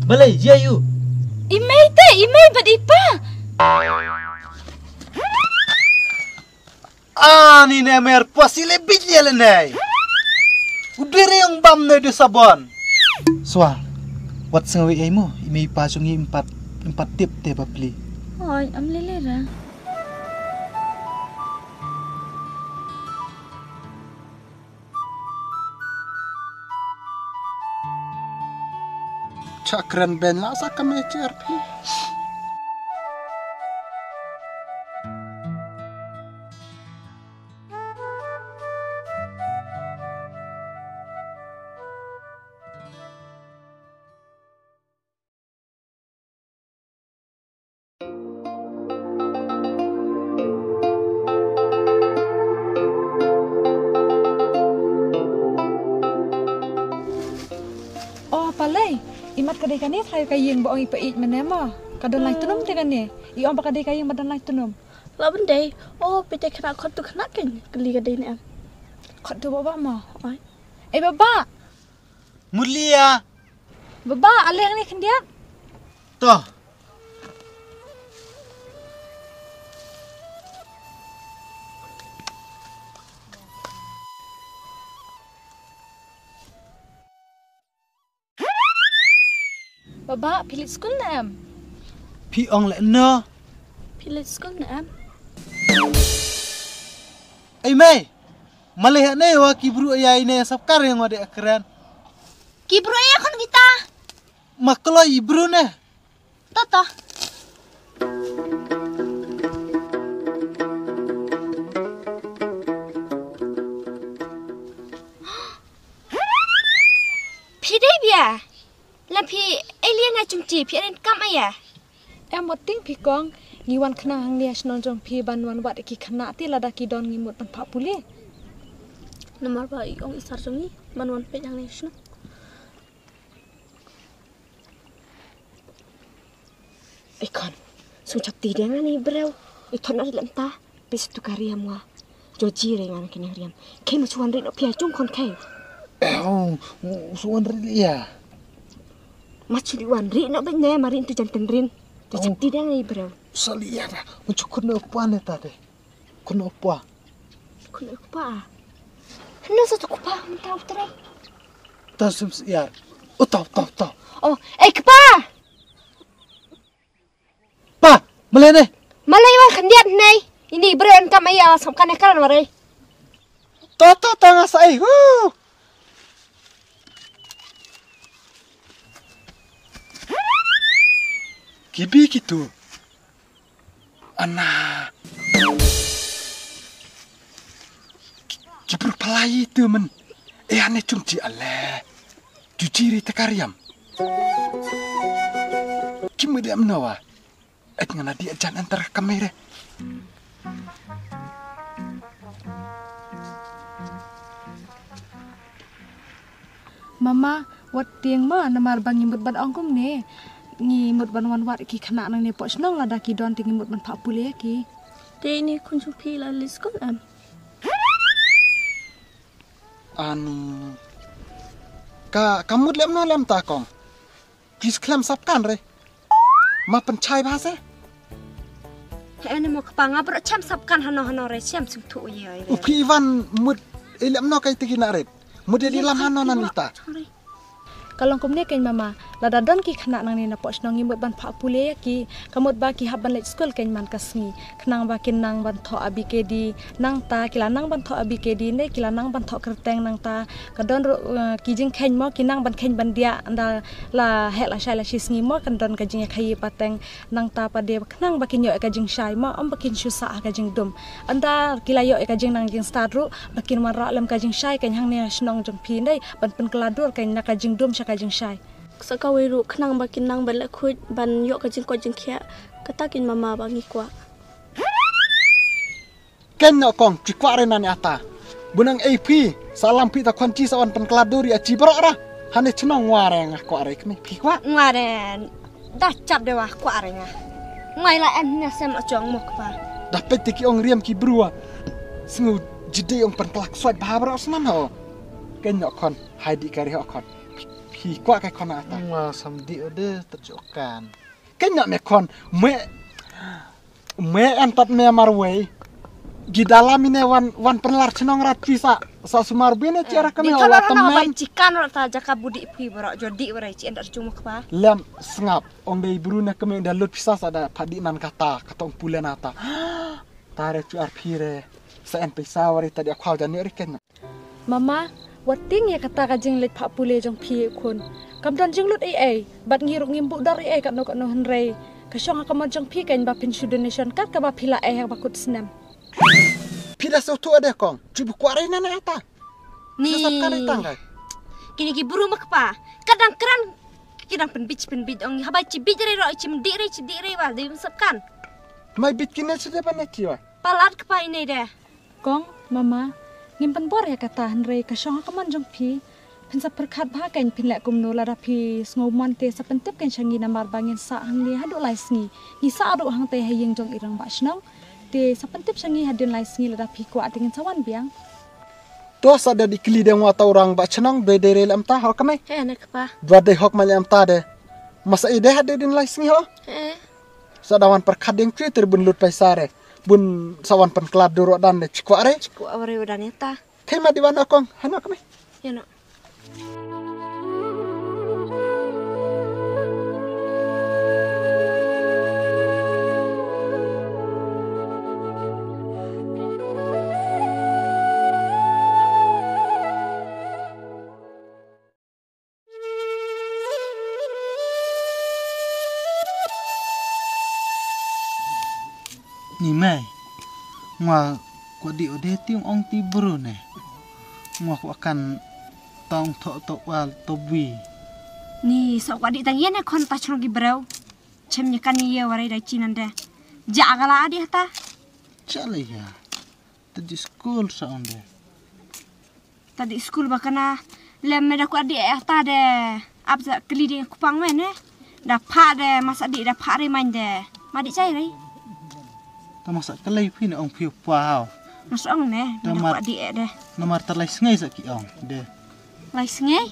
Balai je you. Imei badipa. Ni nemer puasi lebih je lenai. Udere yang bam na de sabon. Swal. Wat sengawi ai mo, imei pa sungi empat tip te bapli. Oi, am lelera. Cakran ben lah sa kami CRP. Oh, palai. Imat kadai kani thayu kayeng bo ong ipa mana ma. Kadon lai tunum te kani. I om kadai kayeng badan lai tunum. La bende. Oh, pete kena khot tu kena kan. Kali kadai ni am. Khot tu baba ma. Oi. Baba. Mulia. Baba, aleh ni kendiat. Toh. Baba, pilih skul na am. Pi ong le no. Pilih skul ni am. Ai mai. Malih ne wa kibru ayai ne sabkar yang ade akran. Kibru ya kon kita. Maklo ibru ne. Tata. Pidai biar. Lampi alien na cungci pian kam ayah. Em ting pikong ngiwan kena hang dia snon jong pi banwan wat ki kena ti lada ki don ngimut pan pak puli. Nomor ba ong isar jongi manwan pe yang ni shno. Ikon. Suncak ti dia ngani breu. Ikon ada lenta. Bis tu kariam wa. Joji re ngani kini hariam. Kai mu suan rin opia jong kon kai. Oh, suan ri ya. Macu di wan rin no benne marin tu jantan rin. Suncak ti dia ngani breu. Salia dah. Muncul kena apa ne tadi. Kena apa? Kena apa? Hana satu kupa mentau terai. Tasum ya. Tahu. Oh, kepa. Pa, melene. Malay wan kandiat nai. Ini breu kam ayah samkan ekaran warai. Toto tanga sai. Kibi gitu. Ana. Kibru palai itu men. Ane cungci ale. Jujiri tekariam. Kimudiam nawa. Ngana dia jan antar kamera. Mama, wat tiang ma namar bang ngimut ban ongkum ne. Ngimut ban wan wat ki kena nang ne pok snong lada ki don ting ngimut ban pak puli ki. Te ni kunju pi la li skul am. Ani. Kamu lem ta kong. Kis klam sapkan re. Ma pencai bahasa. Ane mau kepanga bro cam sapkan hano re siam sung tu ye. Upi Ivan mud lem no kai tiki naret. Mud di lam hano nanita. Kalau kum ne kain mama, lada don ki kena nang ne na pok snong ngimut ban pak puli ki. Kamut ba ki haban let skul kain man kasngi. Kenang ba kin nang ban tho abi ke di nang ta kila nang ban tho abi ke di ne kila nang ban tho kerteng nang ta. Kadon ki jing kain mo ki nang ban kain ban dia anda la hek la shai la shisngi mo kan don ka jing khai pateng nang ta pa de kenang ba kin yo ka jing shai mo am ba kin shusa ka jing dum. Anda kila yo ka jing nang jing start ru ba kin mara lam ka jing shai kan hang ne snong jong pi nei ban pen keladur kan na ka jing dum ka jing shai. Sakawi ru kenang ba kinang ban la khut ban yo ka jing ko jing khia. Katakin mama ba ngi kwa. Ken no kong cikwa re nani ata. Bunang AP salam pi ta kwanci sawan pen keladuri aci bro ra. Hane cenong ware ngah ko are kmi pi kwa. Ngaren. Dah cap dewa ku arenya. Ngai la en ne sem ajong mo kwa. Dapat tiki ong riam ki brua. Sengu jide ong pen kelak swat bahabra osnam ho. Ken no kon haidi kari ho kon. pi kwa kai kon ata Wah, samdi ode terjokan. kenya me kon me antat me marway di dalam ini wan penlar cenong rat bisa sa sumar bene cara kami Di kalau ala orang temen cikan orang tak jaka budi pi berok jodi berai ci endak cuma kapa. lem sengap ong dei bruna kami dah lut bisa ada padi nan kata katong pulen ata tare cu arpire sa en pesa wari tadi aku hau jani riken Mama, wating ya kata kajing let pak pule jong pi kun. Kamdan jing lut ai, bat ngiruk ngimbuk dari ai kat no henrei. Kasyong akaman jong pi kain bapin donation kat ka bapila yang bakut senam. pila sautu ada kong cubu kuare nana ata Ni. sesat kali tanggai Kini ki buru mak pa. Kadang keran kidang penbij ong habai ci bij rai ro ci di rai wal di sepkan. mai bit kine sudah panetiwa Palat kapa ini deh. Kong, Mama, ngimpen bor ya kata henrei kasyong akaman jong pi. Pensa perkat bah kain pinlek kumno lada pi sngoman te sapentip kain syangi namar bangin sa hang li hadu lai sngi. Ni sa adu hang te hayeng jong irang ba snong. Te sapentip syangi hadin lai sngi lada pi kuat dengan sawan biang. tos ada di kili deng wata orang ba cenong de de lem ta ho kame Nak kapa. dua de hok malam ta de masa ide hade din lai singi ho sadawan perkadeng cuy terbun lut paisare bun sawan pen kelab duro dan de cikware Ku awari udah neta. kema di wana kong hano kame Ya nak. Ni mai. Ngwa ko di ode tiung ong ti bru ne. Ngwa ko akan tong tok wal tobi. Ni sok adik tangian ya kon ta chong gibrau. Cemnya kan iya warai dai cinan deh. Jagala adi hata. Cale ya. Tadi school saunde. Tadi school bakana lem meda ku adik hata deh. Abza keliding kupang men eh. Dah pak deh mas adik dah pak rimain deh. Madik cai rai. Ta masak kelai pin ong piu pau. Masuk ong neh. Meda ku adik deh. Nomor terlai sengai saki ong de. Lai sengai.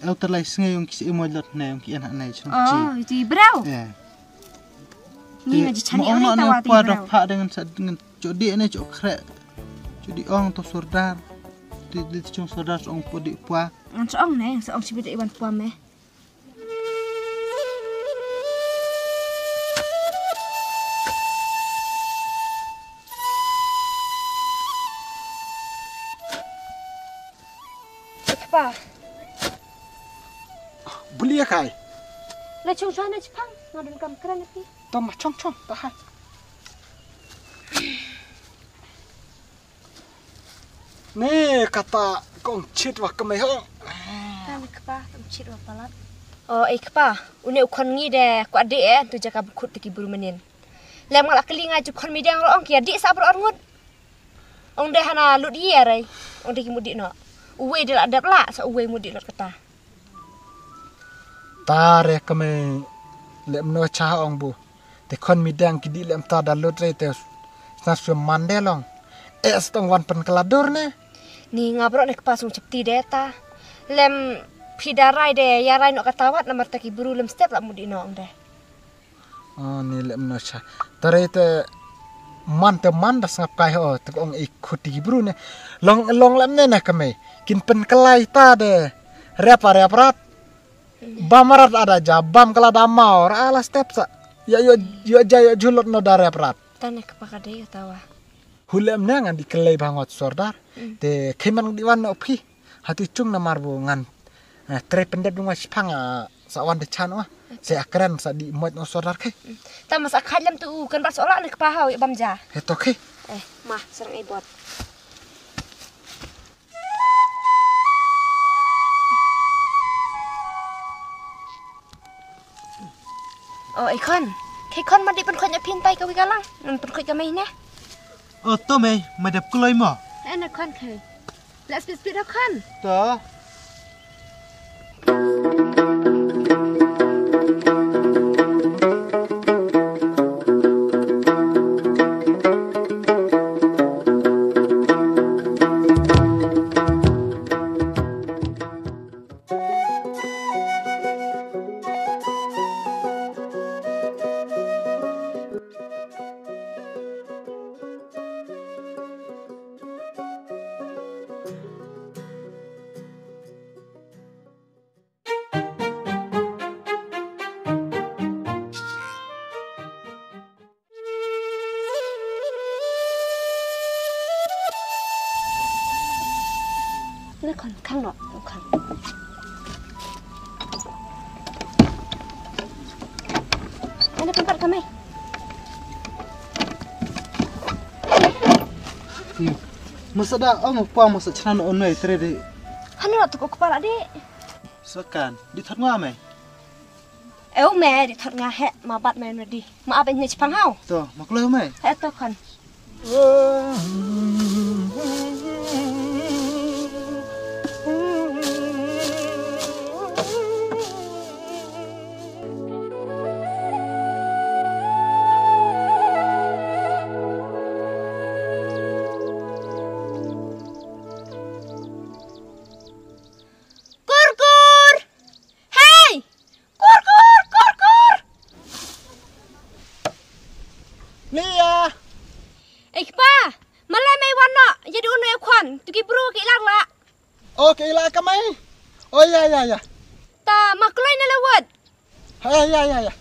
El terlai sengai ong kisi imolot ne ong ki anak nai chung Oh, itu brau. Ni ngaji cani ong orang ne tawa ti pa dah brau. pak dengan jodi ne jok krek. Jodi ong to sordar. Di chung sordar ong podi pa. Masuk ong neh, sok ong sibit iban puam eh. Apa? beli ya kai Lah chung chuan na Jepang, ngadun kam keran api. to ma chong tahan nih kata kong cit wa kame ho Kan kepa, tamcit wa palat. Oh, kepa, une ukon ngi de ku adik tu jaka bukut tiki buru menin. Lem ngalak kelinga ju kon midang ro ong ki adik sa bro ngut. Ong de hana lut ye rai. Ong de ki mudik no. Uwe de adap la sa uwe mudik lot kata. tare kame lem no cha ong bu te kon midang kidi lem ta dalut re te nasu mandelong stong wan pen keladur ne Ni ngabro ne kepa sung cepti deta. Lem pidarai de ya rai no katawat namar taki buru lem step la mudik no ong de. oh ni lem no cha tare te man das ngap kai ho te ong ikut di bru ne long lem ne na kame kin pen kelai ta de repart bamarat ada jabam kala damau ala step sa ya yo jayo julot no da reprat Tane kepa kade tawa. hulem ne ngan di kelai bangot sordar te keman di wan no phi hati chung na marbo ngan tre pendet dunga sipang sa wan de chan wa se akran sa di mot no sordar ke Ta mas akhat lem tu kan bas ola ne kepa hau bamja. heto ke Mah serang ibot. Oh, ikon. Kekon madi pen khonyap pintai ka wikalang. Pen khoy ka mai ne. Oh to mai madap kuloi mo. Ana kon ke. Let's speed kon. To. Ini kan kang no, kang. Ada tempat kami. Masa dah pa masa chana onai trade Hanu nak tukuk kepala dik. sekan di thangwa mai. Me di thot nga he ma bat mai di. Ma apa ni chpang hau. To maklo mai. He to kan. Lia. Pa, malah mai wana jadi unu ekwan, tuki bro ki lang la. Okay lah kamay. Oh ya. Ta makloi na lawat. Ya.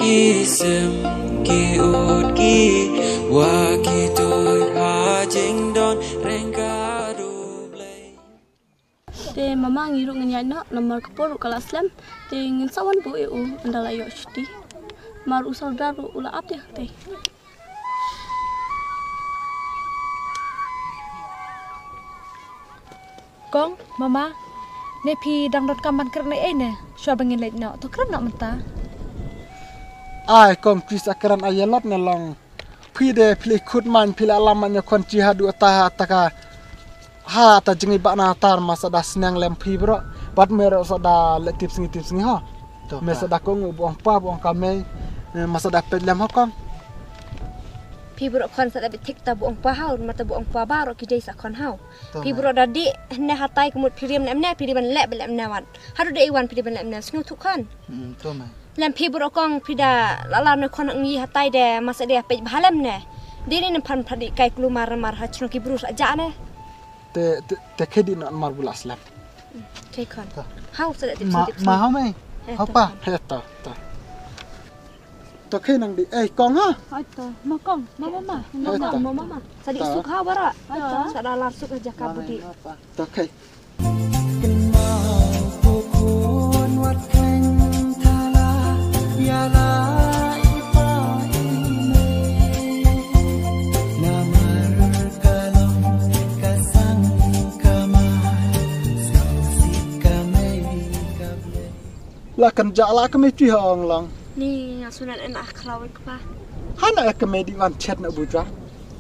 Kisem ki ut ki wa ki tôi ha jing don rengka du blay. Te mama ngiru nganyai nak nomor kapur kelas lem. Te ngin sawan bu eu andala yo shti. Mar usal daru ula ap dia te. Kong, mama, ne pi dang dot kaman kerna ne. Shua bangin leit no, to kerna menta. Ai kom kris akaran ayalot na long. Pide pli kutman pila alaman ya kon jihadu ta taka ha ta jengi bakna tar masa da senang lem pi bro. Bat mero so da le tips ngi ha. To Me so da kong buang pa buang kame masa da pet lem ha kong. Pi bro kon sa dapat tik ta buang pa hau, mata buang pa baro ki dei sa kon hau. Pi bro da di ne hatai kemut piriam nem ne piriban le belem newan. Haru dei wan piriban lem ne snu tu kan. To mai. Lem pi bro kong pida lala ne kon ngi hatai de masa dia pe bahalem ne. Dini ne pan phadi kai klu mar ha chno ki bro aja ne. Te khedi non mar bulas lem. Kai kon. Hau sa da tips. Ma hau mai. Hau pa. He ta. To khe nang di kong ha. Hai to, ma kong, mama. Mama. Sadi suk ha bara. Sa da lar suk aja ka budi. To khe. La kan jala kami ti hong long. Ni asunan enak kelawin kepa. Hana kami di wan chat na buja.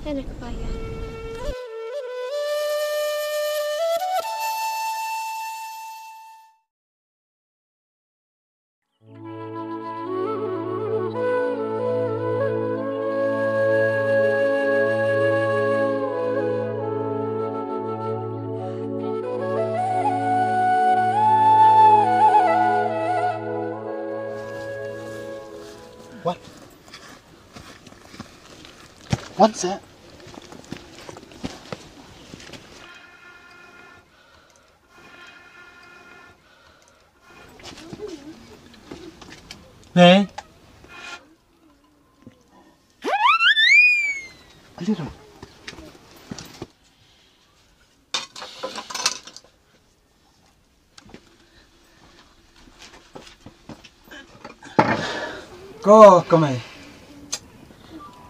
Enak kepa ya. One set. Này. Ali rồi. Ko mày.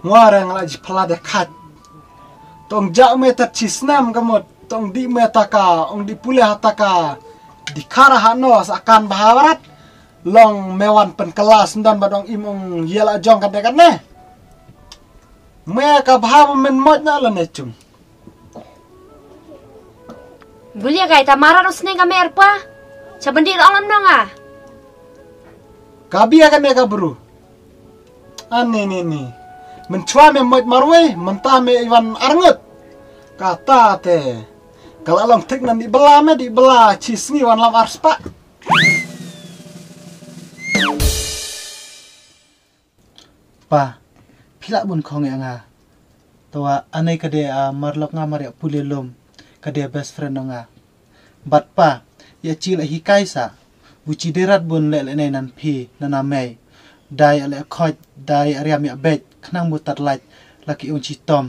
Ngarang lagi pelada kat. Tong jak meta cisnam kamot. Tong di meta ka. Ong di pulih hataka. Di karah nos akan bahawarat. Long mewan pen kelas dan badong imong yela jong kan ne. Mereka bahava men modnya lan ecung. Bulia gai tamara usne ka merpa. Sabendir alam nonga. Kabi akan mereka buru. Ane ni. Mencua me mod marwe, mentah me iwan arngut. Kata te. Kalau long tik nan di belah cisngi wan lam arspa. Pa, pila bun kong yang Tawa anai kade marlok nga maria pulilum kade best friend nga. Bat pa ya chila hikai sa wuci derat bun le le nan phi nanamei dai ale khoj dai ariam ya bet khnang mutat lait laki unchi tom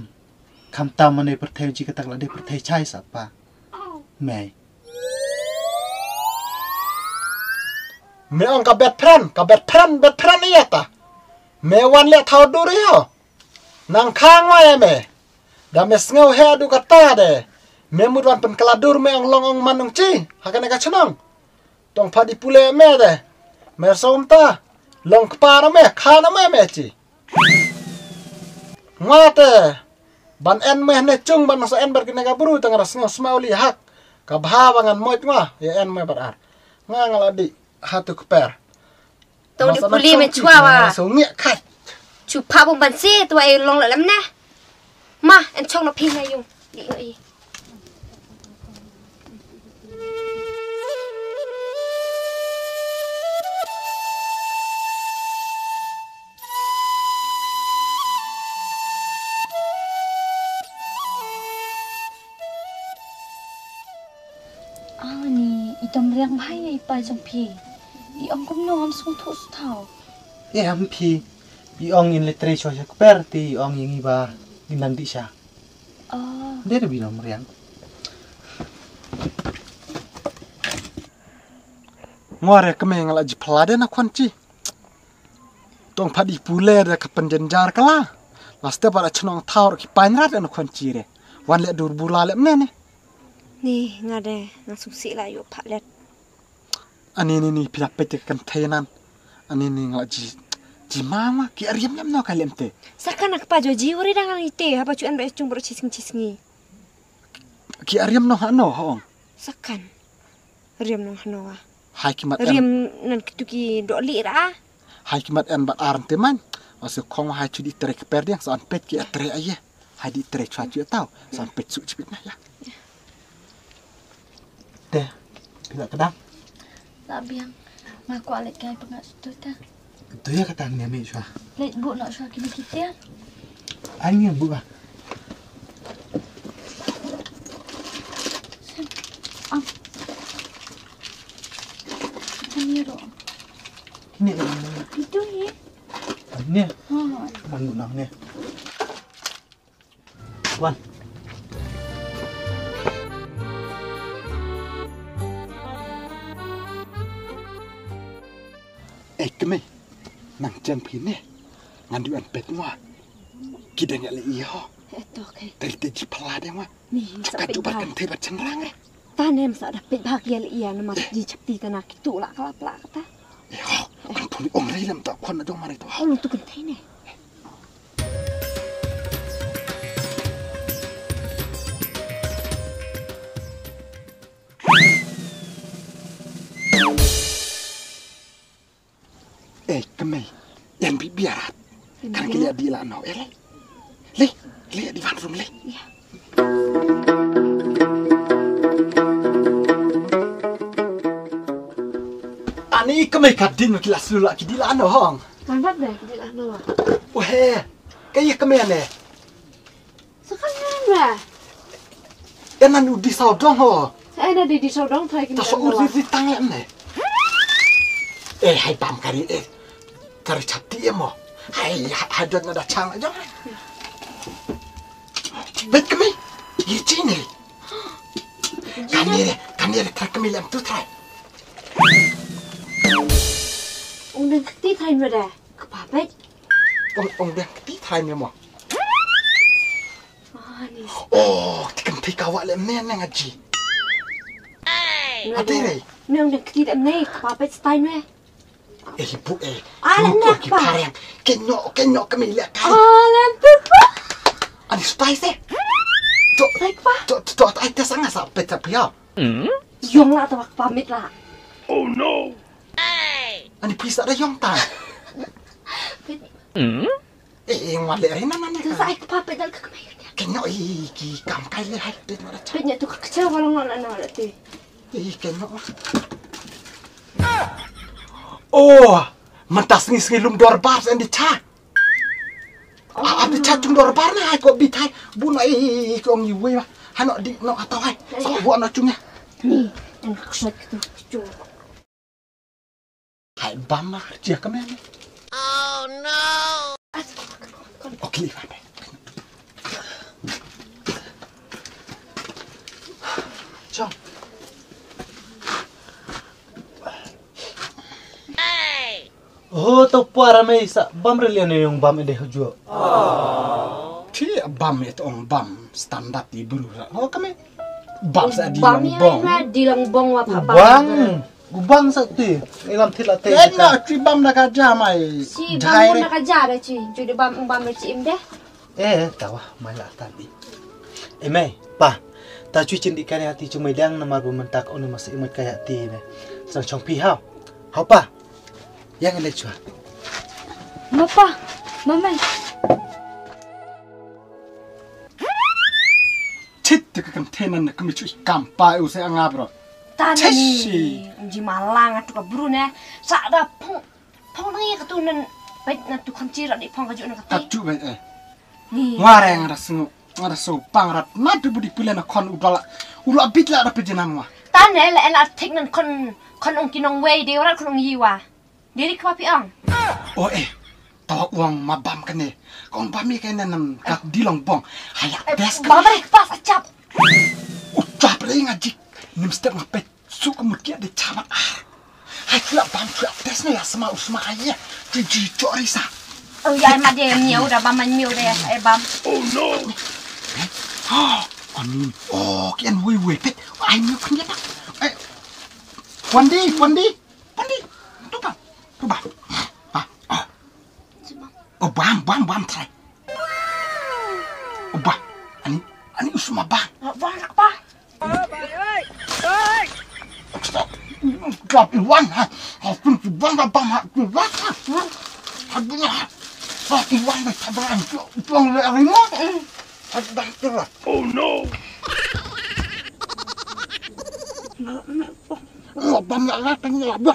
kham tam mane pertheu ji katak la de perthei chai sa pa mei me ang ka bet friend iya ta me wan le thau du ri ho nang khang wa ya me da me sngo he du kata de me mudwan pen kaladur me ang long ong manung chi hakane ka chnong tong phadi pule me de me som ta long kpa me khana me chi ngate ban en me ne chung ban so en ber kine ka buru tang ras ngo smauli hak ka bha bangan moit nga ya en me bar ar nga ngaladi hatu kper Tau di puli me chua wa. so nge khat Chu pa bông bàn xe tụi ai long lại lắm nè. Ma, anh trong nó pin này dùng. Đi ngợi. Ni itom riang bhai ai pa jong phi. I ong kom nom sung thu su thau. em phi i ong in literature ya kper ti ong yingi ba dinang di sha der bi nom riang ngore keme ngala ji plade na kwanchi tong phadi pule de ka penjenjar kala laste para chnong thaur ki panrat na kwanchi re wan le dur bula le mne ne Nè, ngà đè, ngà sung sĩ lại dụ phạ lẹt. ani ni pila pete kan thainan ani ni ngala ji mama ki ariam nyam no kalemte Saka nak pa jo jiwari dangang ite, hapa cuan ba chung bro cising-cisingi. ki ariam no hano hong Sakan. Riam nang hanoa. hai kimat Riam nan kituki do li ra. hai kimat en bat arn teman asu khong hai chu di trek per diang san pet ki atre aye hai di trek cha chu tau san pet su chipit na ya de bila kadang La biang. Ngaku alek kai pengat tu ta. tu ya katang ne me chwa Lek bu nak shua kini kita. ani bu ba Kani ro. kini Itu ni. ne Ha. man bu nang ne wan keme nang chen phin ne ngan du an pet ngwa kideng le i ho Eto ke. tel te ji pala de ngwa Ni, ka sa tu pet ba bhag. kan the ba chen rang re Ta nem sa da pet bhag ya le iya nama ji chapti kana kitu la kala pla kata. ho kan thoni ong rei lam ta khon na dong mari to Au lu tu kan thai ne. keme yan bi biarat kan ke ya di la no le di van rum le ani keme kadin ki la sulu ki di la no hong Kan bat deh di la no. Wah, kayak kemana? Sakan nem. Enan udi saudong ho. Ada di sodong thai kin. Tak so udi di tangan ne. Hai pam kari kari chapti emo. Hai don ada chang aja. Bet kemi. Yici ne. Kami tak kami lam tu try. Ung ti thai rồi deh. Kepapet. Ong deh ti try memo. Ah ni. Oh, tikan pikawa lem ne ngaji. Ate re. Nang dah ti em nei kepapet style ne. Ibu Alam Lu nak ki apa? parang. Kenyok kami lihat kan. Alam tu. Ani spice eh. Tok Like pa? tok ai ta sanga sa peta pia. Yong lah tu kepamit lah. Ani pisa ada yong ta. Ngale rina nana. Tu saya kepapet dal kekemai. Kenyok ki kam kai le hai pet mara cha. Punya tu kecil kalau nak nak tu. Kenyok. Oh, mantas ni lum dor bars and cha. Ada cacung dor parna hai kok bitai. Bu na kong yi wei ba. Hanok di nok atau hai. Sok buat nak cungnya. Ni, yang kesat gitu. Cuk. Hai bam mah dia kemen. Oh no. Okey, ba. Chong. Oh, to para may sa bam relian yung bam ide hujua. Ti bam itu ong bam standar di buru. Oh kami bam sa di Bang bong. ni di lang bong wa pa Bang, gubang sa ti. Ilam tila te. Kena ti bam nak aja mai. Si bang mo nakajar ci. Jadi bam ci im deh. Tawa mai la tadi. Mai, pa. Ta chui chin di kani hati cuma dang namar bumentak onu masih imut kaya ti ne. Sang chong pi hao. Hao pa. Yang ele chua. Mapa, mamai. Cit kan tenan nak kami cui kampai usai angabro. Tanah ni. Ji malang atu ka brune. Sa da pong ngi ka tunan baik na tu kancira di pong ka ju na ka ti. Kaju bai Ni. Ngareng rasu ngarasu pangrat madu budi pilihan kon udala. Ula bitla ada pejenam wa. Tanah le enak teknan kon ong kinong wei de ora kon ong yiwa. Diri ka papi ang. Oh tawa uang mabam kene. Kong bami kene nam kak dilong bong. Hayak des ka. Baba rek pas acap. Ucap le ngajik. Nim step ngapet suka mutia de camat ah. Hai kila bam kila des ne ya sama usma ayah. Jadi corisa. Oh ya ma de miau da bam miau de bam. Oh no. Amin. Oh kian wei pet. Ai miau kenya tak. Wandi. Tu bang. Oh bam try. Oh bang. Ani usma bang. Bang nak pa. Stop. Drop in one. I'll think you bang ha. Adunya. Drop in one with tabang. Tuang le remote. Aduh terus. Oh no. Oh bam nak tanya apa?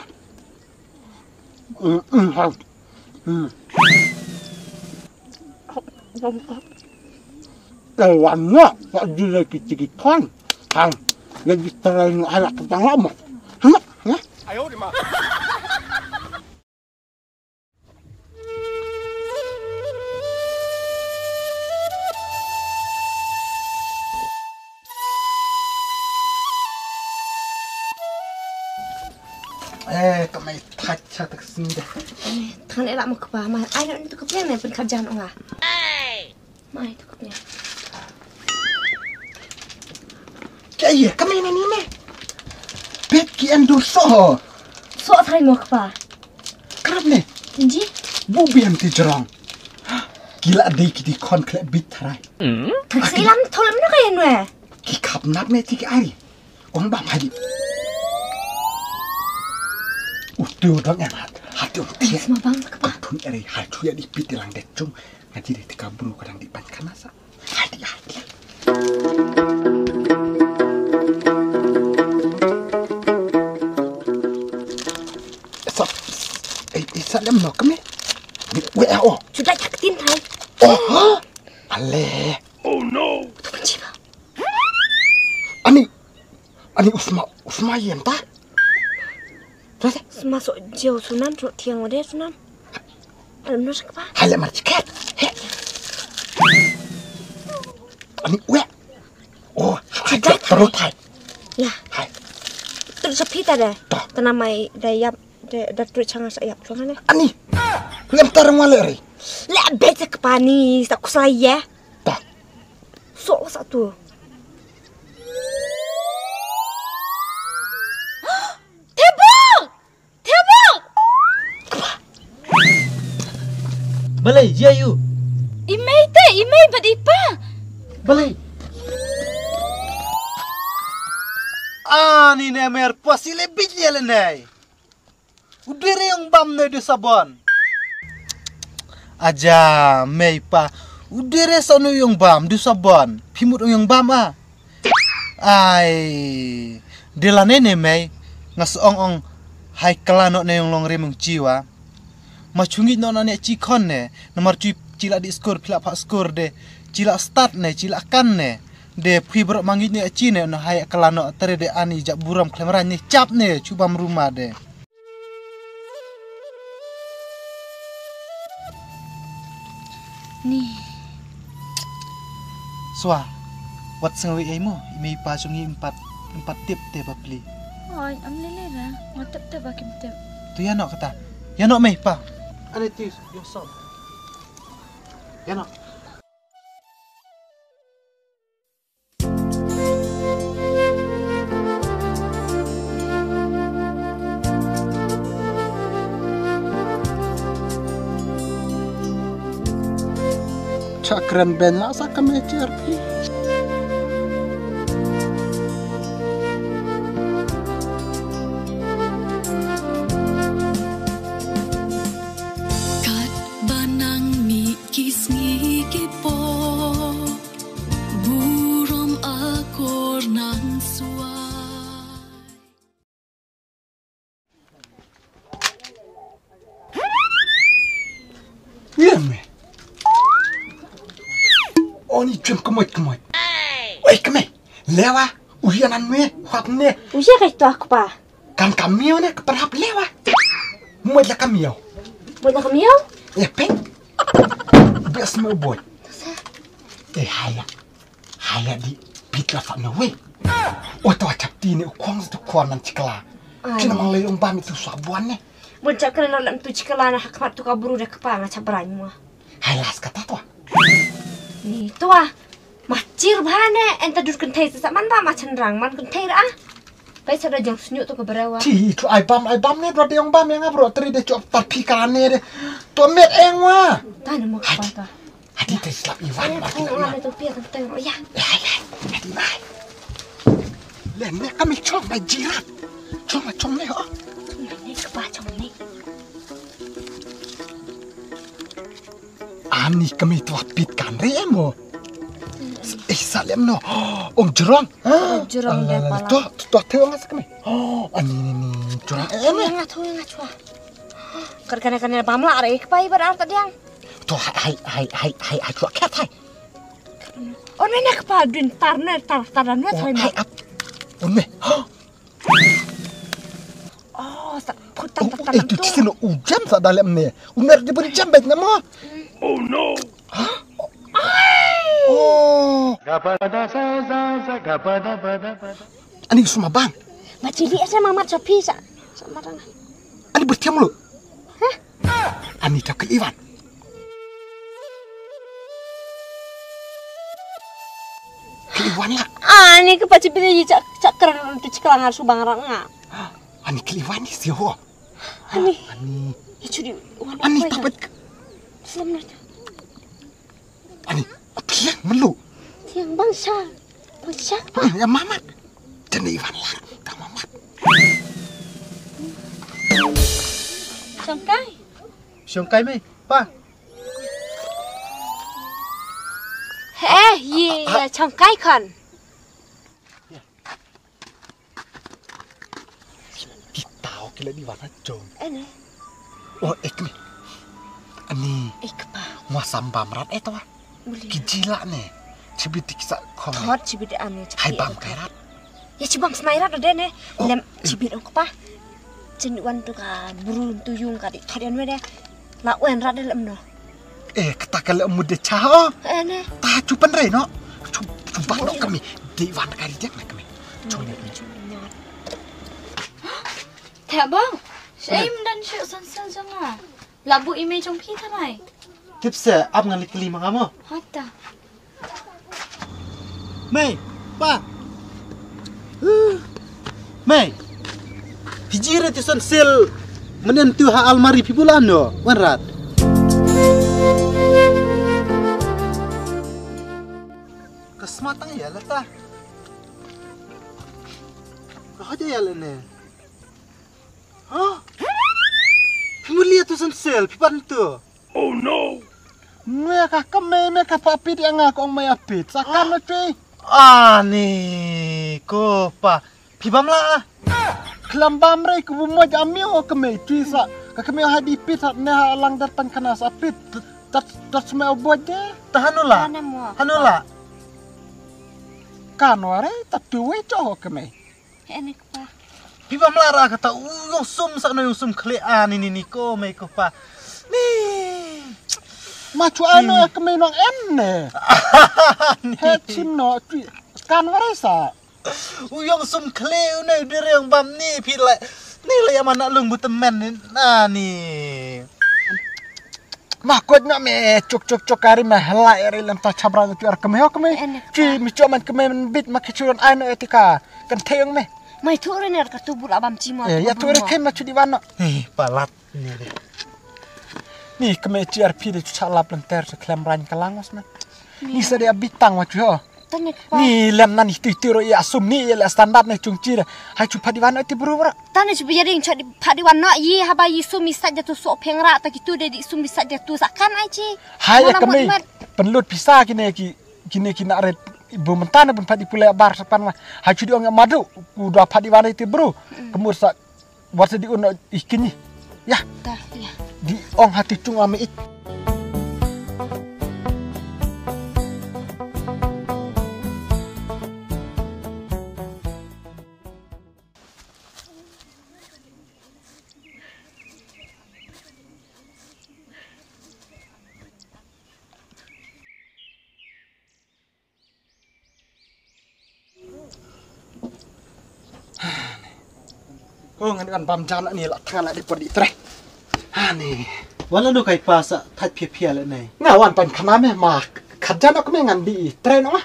Lawannya tak jadi kecil kan, lagi terlalu anak petang lama. Ayo di mana? Kami taca tak sini. Tangan elak mau ke pa. Mai ai nak tu ke plan ni pen kerjaan ong ah. Mai tu ke plan. Kaya kami ni. Bet kian dosa. So thai mau ke pa. Kerap ni. Inji? Bubi yang tijerong. Gila deh kita kon klep bit tarai. Silam tolong nak kaya nwe. Kikap nak ni tiga hari. Orang bam hari. Udah dong yang hati dia. Semua bang ke pa. Pun eri hati yang dipit lang decung. Ngaji deh tiga bulu kadang dipan kanasa. Hati. Salam no kami. Oh. Sudah yakin thai. Oh. Ale. Oh no. Tu benci ba. Ani usma yen ta. Terus Masuk jauh sunan ro tiang wade sunan. Alam nos ke pa. hale marciket. Ani Oh, terus hai. Ya. Hai. Terus sepi tadi. Dah. Tanamai dayap Datuk canggah sayap cuman ni. Ani. Lem tarang wale ri. Lek bete ke pa ni. Tak ku saya. Dah. Sok satu. Balai je you. Imei badipa. Balai. Ni ne mer pasi lebih je lenai. Udere yung bam na do sabon. Aja mei pa. Udere sa no yung bam do sabon. Pimut yung bam ah. Ai. Dilane ne mei ngasong hai kelano na yung longre mong jiwa. Machungit no na ne chikon ne. Namar cui cila di skor pila pak skor de cila start ne cila kan ne de phi brok mangit ne aci ne no hayak kelano tere de ani jak buram klemeran ne cap ne cubam rumah de Ni. Swa wat sengawi ai mo imi pa sungi empat tip te bapli Oi, am lele ra. Ngatep te bakim te. tu ya no kata ya no mei pa ane tis yo so ya no Cakran ben lah sa kami CRP. Kat banang mi kisngi kipo burom akor nan suai. Iya me. Oh ni cem kemoy. Oi keme. Lewa. Uhianan me. Hap ne. Usia kai tu aku pa. Kan kamio ne keperhap lewa. Muat lah kamio. Buat nak miau? Eh peng. Bias me boy. Haya di pitla fa no we. Oh tu acap ti ni ukwang tu kwan nan cikla. Kena manglay umbam itu sabuan ne. Buat cak kena nak tu cikalana hak tu kaburu dah kepa ngacap berani mah. Halas kata tu. Ni tu macir bahane enta dur kentai sesak man ba macam rang man kentai ah. Baik sudah jang senyuk tu ke berawa. Ti tu ai bam ne bro yang bam yang bro teri de cop tapi karane de. Tu met eng wa. Tanya mau apa ta? Hadi te slap Iwan mati Oh, na. ada tu pia kentai oh ya. Hadi mai. Len ne kami cok mai jirat. Cok ne ha. Ni kepa macam ni. Ani kami tu apit kan re mo. Salem no. Ong jerong. Jerong dia pala. Tu teu ngas kami. Ani jerong Ni ngat tu ngat cua. Kerana pamla are kepa ibarat tadi yang. Tu hai tu kat hai. Oh ni nak kepa dun tarne taran ni thai Hai mak. ap. On me. Oh, tak Itu kisino ujam sa dalam ne. Unar dia pun jam bet nama. Oh no. Oh. Ani semua bang. Macili asa mamat sapi sa. Sama rang. Ani bertiam lu. Hah? Ani tak ke Iwan. Ke Iwan lah. Ni kepa cipili cak keran tu cikelangar subang rang ah. Ani ke Iwan ni siho. Ani. Ani. Curi warna. Ani tapat. Selamat. Ani. Pian melu. Yang bangsa. Ya mamat. Jadi Iwan lah. Tak mamat. Sangkai. Siongkai mei pa Ye, sangkai kan. Kita kila di warna jom. Ini. Oh, ekmi. Ani. Kepa. Muasam bamrat itu ah. Kijila ne. Cibit kisah kom. Hot cibit ane. Hai bam kerat. Ya cibam senairat ada ne. Lem cibit ang kepa. Cenduan tu kan burun tuyung kadi. Kadian me deh. Lawan rat dalam no. Kata kalau muda cah. Ene. Tak cupan re no. Cuba no kami. Di warna kari dia nak kami. Cuma. Tak bang. Saya dan syuk san jangan. Labu email jong pi thamai. tipse ap ngali kelima kamu Hatta. mei pa mei pijire ti son sel menentu ha almari pibulan no wanrat kesmatang ya lata aja ya lene ha pimulia tu son sel pipantu Oh no. Mereka kemana mereka papit yang aku mau apit. Sakan na cuy. Ani ko pa pibam lah. Kelambam rey ku mo jami o kemay cuy sa. Kakami hadi pit sa na lang datang kana sa pit. tat smell boje. Tahanula. Mana mo? Hanula. Kanware tat tuwe cho kami. Enak pa. Pipa melara kata yung sum sa no yung sum klean ini ko may ko pa. Ni. Macu ano kami nang enne. Het sino kanware sa. Uyong sum kleu na dire yung bam ni pila. Ni la mana lung butemen ni. Ni. Makot na me cuk kari me helai eri lam ta chabra tu ar kami ci mi coman kami bit makichuran aino etika kan teong me Mai turin er ka tubur abam cimo. ya tu eri kem macu di wano Palat ni de. ni kami ci ar pi de chalap lan ter se klem ran kalangos me ni se dia bitang macu ho Tanya pa. ni lem nan itu tiro ya sum ni ya standar ne cungci hai cu padi wano ti buru bro Tanya cuba jadi yang cak padi warna ye haba yisu misat jatuh sok pengra tak itu deh di sum misat jatuh sakan aja. hai kami penlut pisah kini kini are ibu mentana pun padi pula bar sepan mah hai cu di ong madu udah padi wano ti bro kemur sa wasa di uno ikini ya Dah ya. di ong hati cung ame it oh ngan pam jana ni la thana di podi tre ani Wala do kay pasa tat pia le nei. ngawan pan khana me ma khajana ko me ngan di tre no ma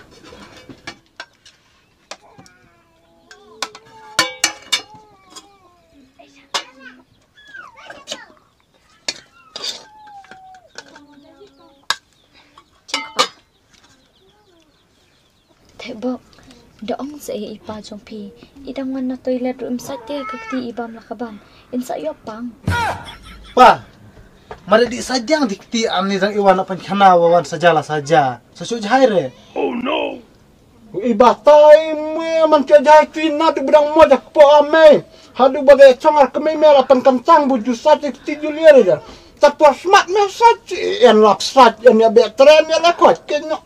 Thebo, doong sa ipa jong pi. Idangan na toilet room sa te kakti ibam lakabam. Insa yo pang. Pa. Mari di sajang dikti amni dang iwan pan khanawan sajala saja. Sesu jaire. ibatai me man ke jai kina tu bedang mo jak po ame hadu bagai chongar keme me la pan kancang buju sa ti juliere ja tatwa smart me sa en lap sa en ya be tren ya la kot kenyo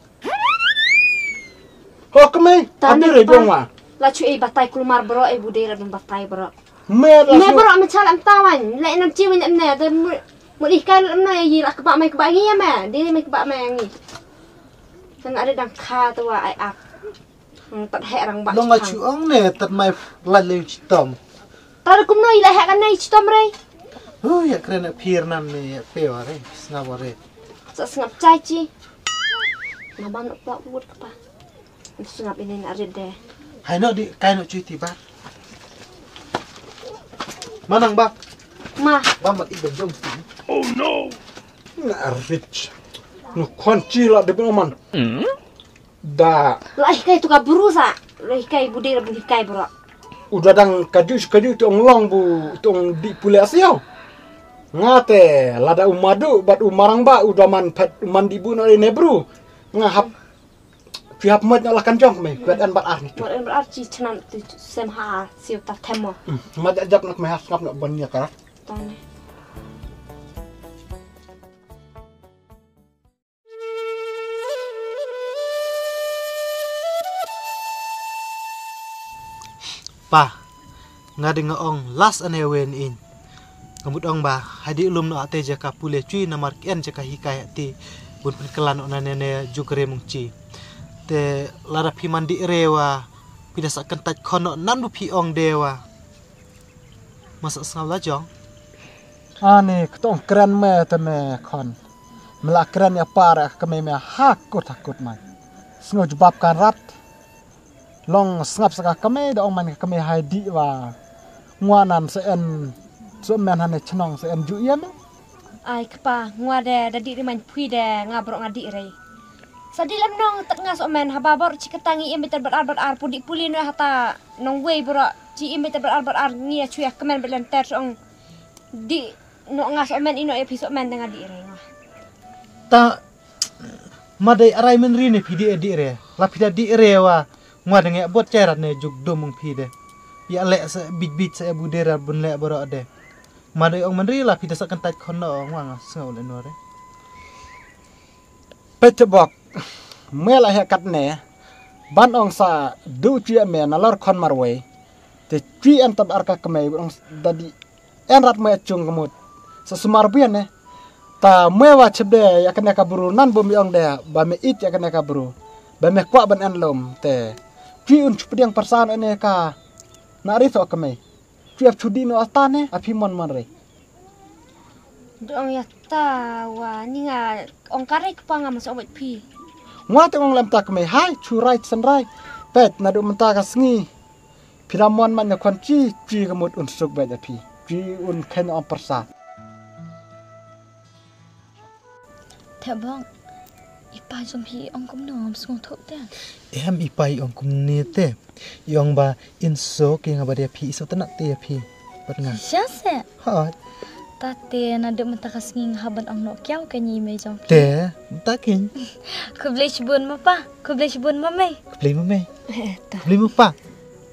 ho keme adire bongwa La cuy batai kulmar bro ibu dera dan batai bro. me la Ne bro macam am tawan. La enam cium ne ne ada mu ikan ne yi la kebak mai kebak ya ma. Dia mai kebak mai ni. Kan ada dang kha tu ai ak. Tat hek rang bak. Long achu ong ne tat mai la le chitom. Tar kum no ila hek kan nei chitom re. Oh ya kren pir nam ne peware snaware. Sa sengap cai ci. Mama nak buat buat kepa. Sengap ini nak rede. Hai no di kai no cuiti ba. Manang ba? Ma, Ba mat ibe jong tin. na rich no konci la de man da la kai tu ka burusa. La kai ibu dera bun kai bro. udah dang kaju tu long bu tu di pule asiau ngate lada umadu bat umarang ba udah man pet man dibu no nebru ngahap pihak mat lah kancong me kuat an bat ar ni tu Mo berarti cenan tu sem ha siu ta temo. mat ajak nak me has ngap nak bannya kara Tane. Pa. Ngadi nga ong las ane wen in. Kamut ong ba hadi ulum no ate jaka pule cui na mark en jaka hikaya ti bun penkelan ona nene jukre mungci. Te lara pi mandi rewa pida sak kentat kono nan bu pi ong dewa. Masa sangau la jong. ane ketong keren me te me kon melak keren ya para keme me hakut mai sngo jebabkan rat long sngap saka keme dong man keme haidi wa ngwanan se en so men hane chnong se en ju ya me Ai kepa ngade dadi riman pui de ngabrok ngadi re. Sadi lam nong tak ngas omen hababor ciketangi imiter berar pudi puli no hata nong wei bro ci imiter berar ngia cuya kemen belen ter ong di no ngas omen ino episode men dengan di re. Ta madai arai men rini pidi edi re. La pida di rewa ngwa denge bot cerat ne juk domung pide. Ya lek se bit se budera bun lek boro ade. Madai ong men ri la pida sak kentat kono ngwa ngas ngau le nore. tebak mela hekat ne ban ong sa du chi me na lor kon marwe te chi en tab arka kemei ong dadi en rat me chung kemut sa sumar bian ne ta mewa chebe ya kena kaburu nan bumi ong de ba me it ya kena kaburu ba me kwa ban en lom te chi un chupdiang persan ene ka na ri so kemei chi ap chudi no atane api mon re Dong ya tawa ni nga ong kare kepanga masuk obat pi. Ngwa te ong lam tak me hai chu right san rai pet na du menta ka sngi piramon man ya kon chi kemut un suk ba da pi chi un ken on persa Bang, ipa jom pi ong kum nom sung thok te. Em ipai ong kum ni te. Yong ba inso ke nga ba dia pi so tanak te pi. Bat nga. Syase. Ha, Tate na de menta ka singing haban ang no kyau ka ni me jom pi. te, takin. Ku blei shibun ma pa. Ku blei shibun ma mai. Beli mo me. Beli mo pa.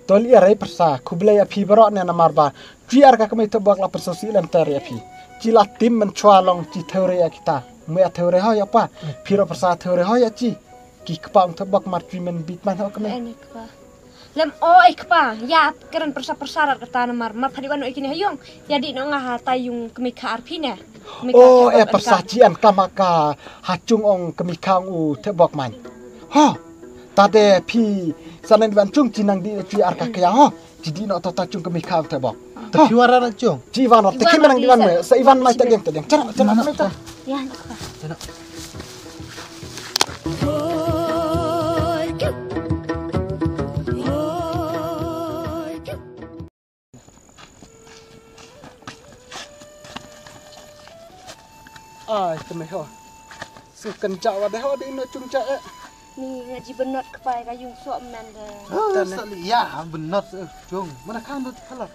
tol ia rai persa kublai api berok ne namar ba ciar ka kami tebak la persosi lem teri api cila tim mencualong ci teori ya kita me teori ha ya pa piro persa teori ha ya ci ki kepang tebak marti men bitman ha kami Enik pa. Lem ikpa ya keren persa-persarat kata namar mar tadi wano ikini hayong jadi no ngah tayung kemika arpine oh persajian kamaka hacung ong kemikang u tebak man ha tade pi sanen ban chung cinang di ci arka kaya ha jadi no tota chung kemikang tebak Tapi warna cung. ci ivan te kimenang di wan me sa ivan mai tadeng cara kami ta ya ikpa ai kami ho su kencak wa ho di no chung cha ni ngaji benot kepai kayung sok men de Ya, benar cung. Mana kan tu kalau.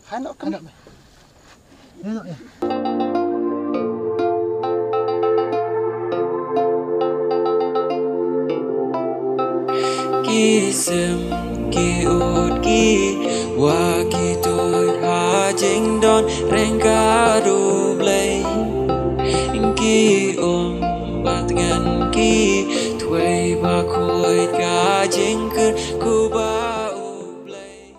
hanok kami Ini ya. Kisem ki ut ki wa ki tôi ha jing don rengka du blay ki bat ngan ki thuai ba khoi ka jing kun ku ba u blay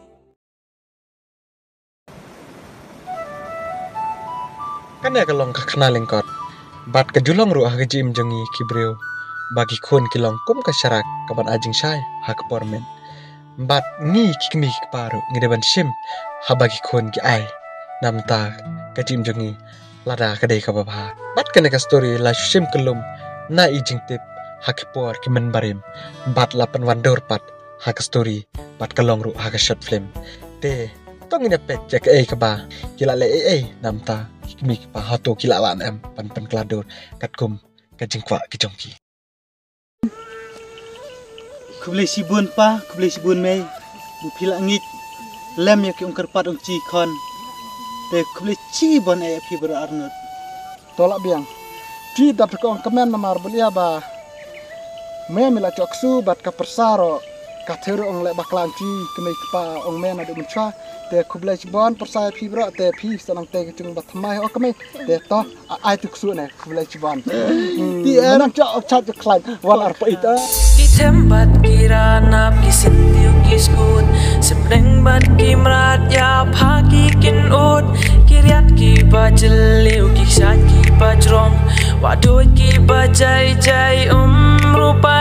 kan ya kalong kaknaleng kot bat ke julong ru ha jim jongi kibreu bagi kun kilong kum ka syarak kaban ajing syai ha kepormen bat ni kikmi paru ngideban sim ha bagi kun ki ai namta ka jim jongi lada kadai ka baba bat kena ka story la sim kelum na ijing tip ha kepor ki men barim bat la penwandor pat ha ka story bat kalong ru ha ka short film te tong ina pet jak ai ka ba kila le ai namta kikmi pa ha to kila lan em pan klador katkum ka jingkwa ki jongki Kublai sibun pa, kublai sibun mei. Bupila ngit lem ya ki ungkar pat ung ci kon. Te kublai ci bon e pi berarnut. tolak biang ci dap ko kemen namar belia ba me mila choksu bat ka persaro ka theru ong le baklan ci kemi pa ong men adu mencha te kublai bon persai pi bro te pi sanang te chung bat mai o kemi te to ai tu ksu ne kublai bon ti enang cha ok cha klai wal arpa ita Ki tempat kira nap ki sintiu ki skut Sebreng bat ki merat ya pagi kin ut Kiriat ki bajeliu ki sat ki bajrong Waduh ki bajai jai rupa